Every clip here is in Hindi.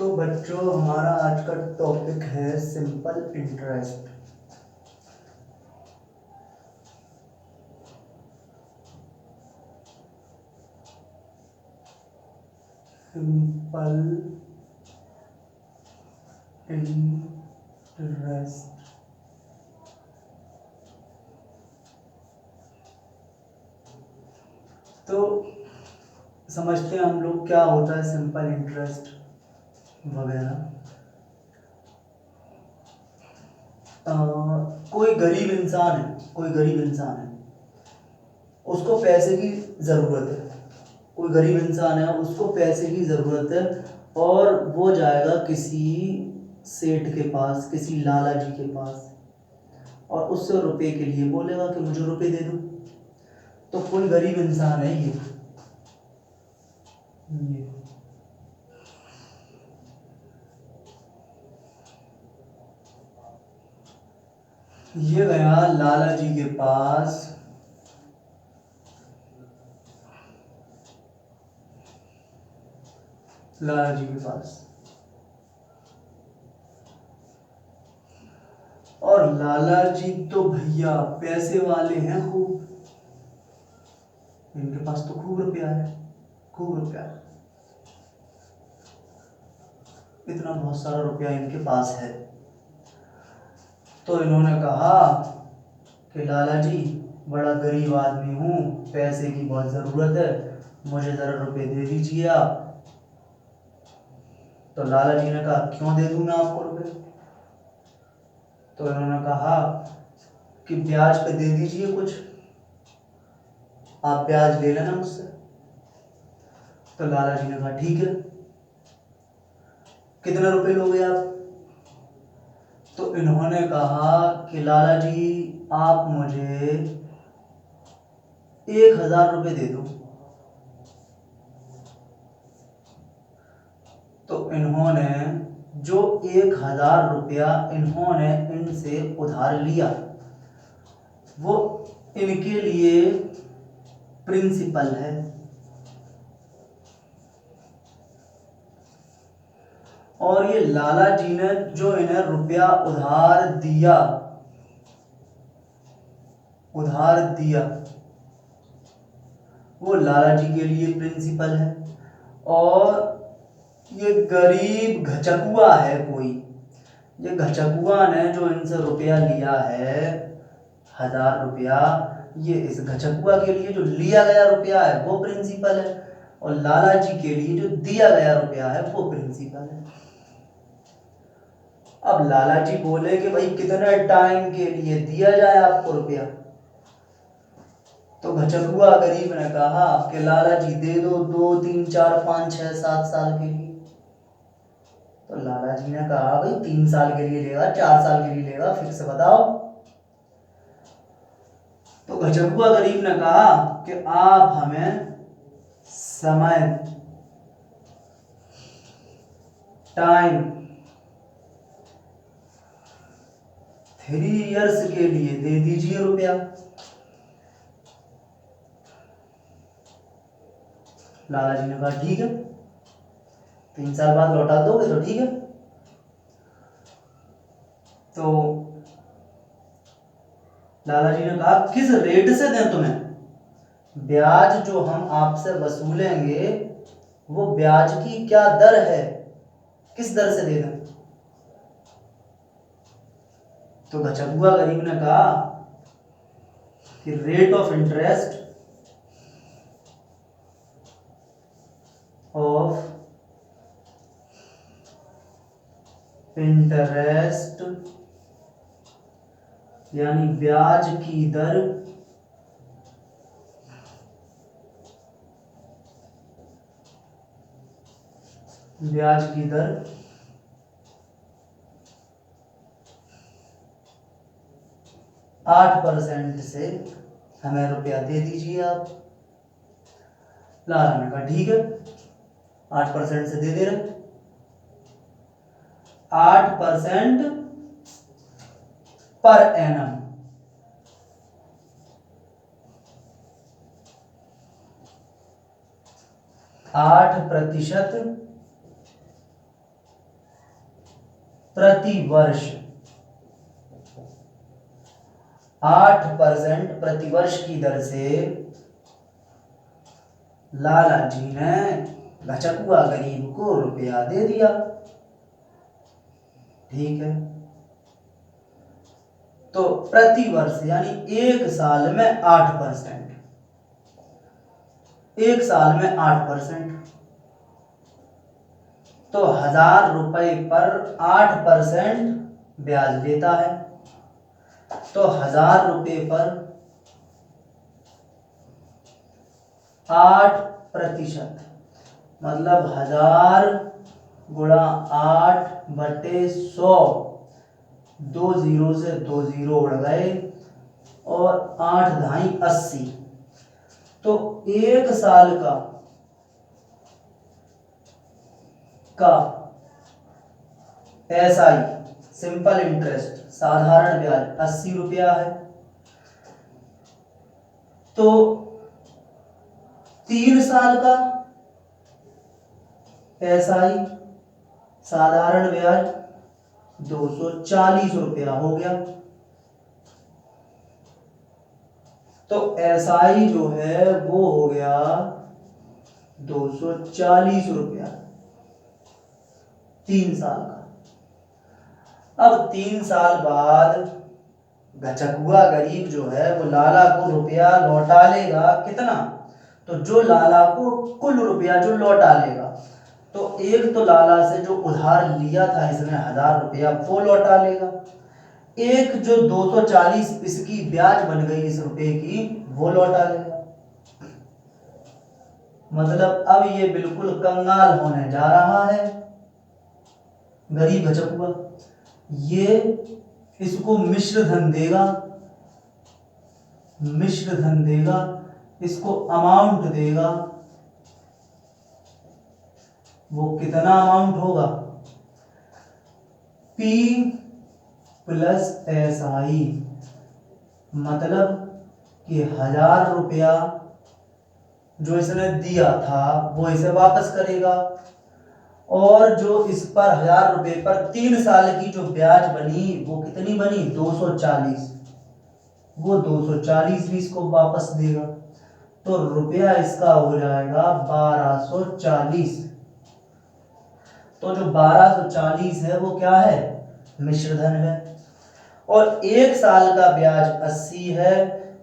तो बच्चों हमारा आज का टॉपिक है सिंपल इंटरेस्ट। सिंपल इंटरेस्ट तो समझते हैं हम लोग क्या होता है सिंपल इंटरेस्ट वगैरह। कोई गरीब इंसान है, उसको पैसे की ज़रूरत है। कोई गरीब इंसान है, उसको पैसे की ज़रूरत है और वो जाएगा किसी सेठ के पास, किसी लाला जी के पास, और उससे रुपए के लिए बोलेगा कि मुझे रुपए दे दो। तो कोई गरीब इंसान है ये गया लाला जी के पास, और लाला जी तो भैया पैसे वाले हैं खूब, इनके पास तो खूब रुपया है। इतना बहुत सारा रुपया इनके पास है। तो इन्होंने कहा कि लाला जी, बड़ा गरीब आदमी हूँ, पैसे की बहुत ज़रूरत है, मुझे ज़रा रुपए दे दीजिए आप। तो लाला जी ने कहा, क्यों दे दूँ मैं आपको रुपए? तो इन्होंने कहा कि ब्याज पे दे दीजिए कुछ, आप ब्याज ले लेना मुझसे। तो लाला जी ने कहा, ठीक है, कितने रुपए लोगे आप? तो इन्होंने कहा कि लाला जी, आप मुझे 1,000 रुपये दे दो। तो इन्होंने जो 1,000 रुपया इन्होंने इनसे उधार लिया, वो इनके लिए प्रिंसिपल है। और ये लाला जी ने जो इन्हें रुपया उधार दिया, वो लाला जी के लिए प्रिंसिपल है। और ये गरीब घचकुआ है कोई, ये घचकुआ ने जो इनसे रुपया लिया है 1,000 रुपया, ये इस घचकुआ के लिए जो लिया गया रुपया है वो प्रिंसिपल है, और लाला जी के लिए जो दिया गया रुपया है वो प्रिंसिपल है। अब लाला जी बोले कि भाई कितने टाइम के लिए दिया जाए आपको रुपया? तो घचकुआ गरीब ने कहा कि लाला जी दे दो 2, 3, 4, 5, 6, 7 साल के लिए। तो लाला जी ने कहा, भाई 3 साल के लिए लेगा, 4 साल के लिए लेगा, फिक्स बताओ। तो घचकुआ गरीब ने कहा कि आप हमें समय, टाइम 3 इयर्स के लिए दे दीजिए रुपया। लाला जी ने कहा, ठीक है, 3 साल बाद लौटा दोगे तो ठीक है। तो लाला जी ने कहा, किस रेट से दें तुम्हें? ब्याज जो हम आपसे वसूलेंगे वो ब्याज की क्या दर है, किस दर से दे दें? तो घचकुआ गरीब ने कहा कि रेट ऑफ इंटरेस्ट यानी ब्याज की दर 8% से हमें रुपया दे दीजिए आप। लाला ने कहा, ठीक है, 8% से दे रहे। 8% पर एनम, 8% प्रति वर्ष 8% प्रतिवर्ष की दर से लाला जी ने घचकुआ गरीब को रुपया दे दिया। ठीक है, तो प्रति वर्ष यानी एक साल में 8%, एक साल में 8%, तो 1000 रुपए पर 8% ब्याज लेता है। तो 1000 रुपए पर 8%, मतलब 1000 गुणा 8/100, 2 जीरो से 2 जीरो उड़ गए और 8 ढाई 80। तो एक साल का एसआई सिंपल इंटरेस्ट साधारण ब्याज 80 रुपया है। तो 3 साल का एसआई साधारण ब्याज 240 रुपया हो गया। तो एसआई जो है वो हो गया 240 रुपया 3 साल का। अब 3 साल बाद घचकुआ गरीब जो है वो लाला को रुपया लौटा लेगा। कितना? तो जो लाला को कुल रुपया जो लौटा लेगा, तो एक तो लाला से जो उधार लिया था इसने 1000 रुपया वो लौटा लेगा, एक जो 240 इसकी ब्याज बन गई इस रुपए की वो लौटा लेगा। मतलब अब ये बिल्कुल कंगाल होने जा रहा है गरीब घचकुआ। ये इसको मिश्र धन देगा, मिश्र धन देगा, इसको अमाउंट देगा। वो कितना अमाउंट होगा? P प्लस SI, मतलब कि 1000 रुपया जो इसने दिया था वो इसे वापस करेगा, और जो इस पर 1000 रुपए पर 3 साल की जो ब्याज बनी वो कितनी बनी? 240, वो 240 भी इसको वापस देगा। तो रुपया इसका हो जाएगा 1240। तो जो 1240 है वो क्या है? मिश्र धन है। और एक साल का ब्याज 80 है,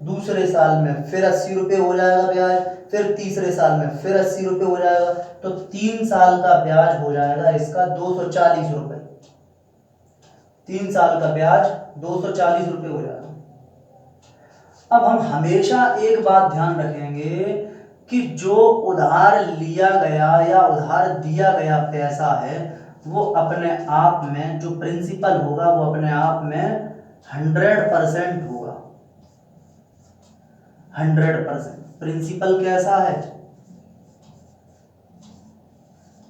दूसरे साल में फिर 80 रुपए हो जाएगा ब्याज, फिर तीसरे साल में फिर 80 रुपए हो जाएगा। तो 3 साल का ब्याज हो जाएगा इसका 240 रुपए। 3 साल का ब्याज 240 रुपए हो जाएगा। अब हम हमेशा एक बात ध्यान रखेंगे कि जो उधार लिया गया या उधार दिया गया पैसा है वो अपने आप में जो प्रिंसिपल होगा वो अपने आप में 100% होगा। 100% प्रिंसिपल कैसा है?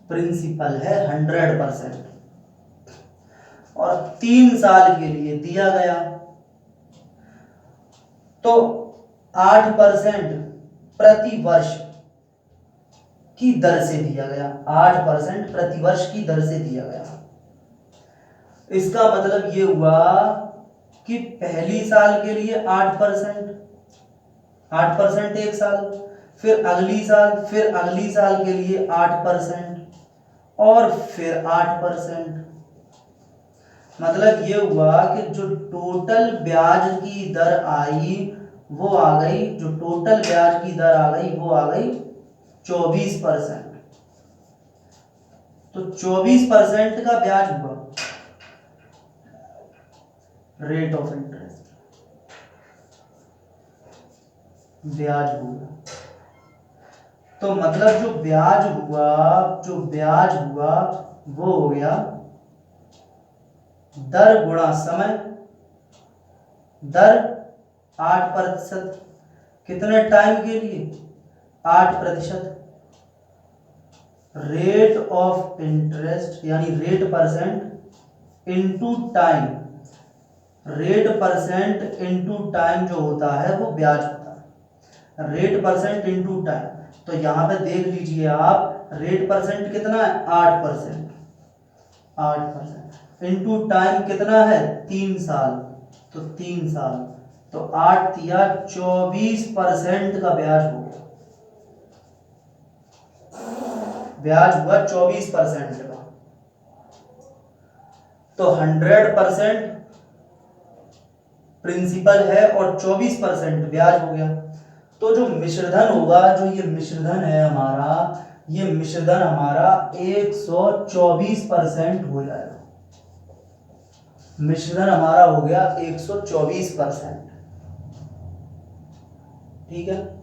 प्रिंसिपल है 100%, और 3 साल के लिए दिया गया। तो 8% प्रति वर्ष की दर से दिया गया, 8% प्रति वर्ष की दर से दिया गया। इसका मतलब ये हुआ कि पहली साल के लिए 8%, 8% एक साल, फिर अगली साल, फिर अगली साल के लिए 8% और फिर 8%। मतलब ये हुआ कि जो टोटल ब्याज की दर आई वो आ गई, जो टोटल ब्याज की दर आ गई वो आ गई 24%। तो 24% का ब्याज हुआ, रेट ऑफ इंटरेस्ट, ब्याज हुआ। तो मतलब जो ब्याज हुआ, जो ब्याज हुआ वो हो गया दर गुणा समय, दर 8%, कितने टाइम के लिए? 8%। रेट ऑफ इंटरेस्ट यानी rate percent into time, rate percent into time जो होता है वो ब्याज होता है, रेट परसेंट इनटू टाइम। तो यहां पे देख लीजिए आप, रेट परसेंट कितना है? 8%, 8%। इंटू टाइम कितना है 3 साल, तो 3 साल, तो 8 या 24% का ब्याज हो गया, ब्याज हुआ 24% का। तो 100% प्रिंसिपल है और 24% ब्याज हो गया। तो जो मिश्रधन होगा, जो ये मिश्रधन है हमारा, ये मिश्रधन हमारा 124% हो जाएगा। मिश्रधन हमारा हो गया 124%। ठीक है।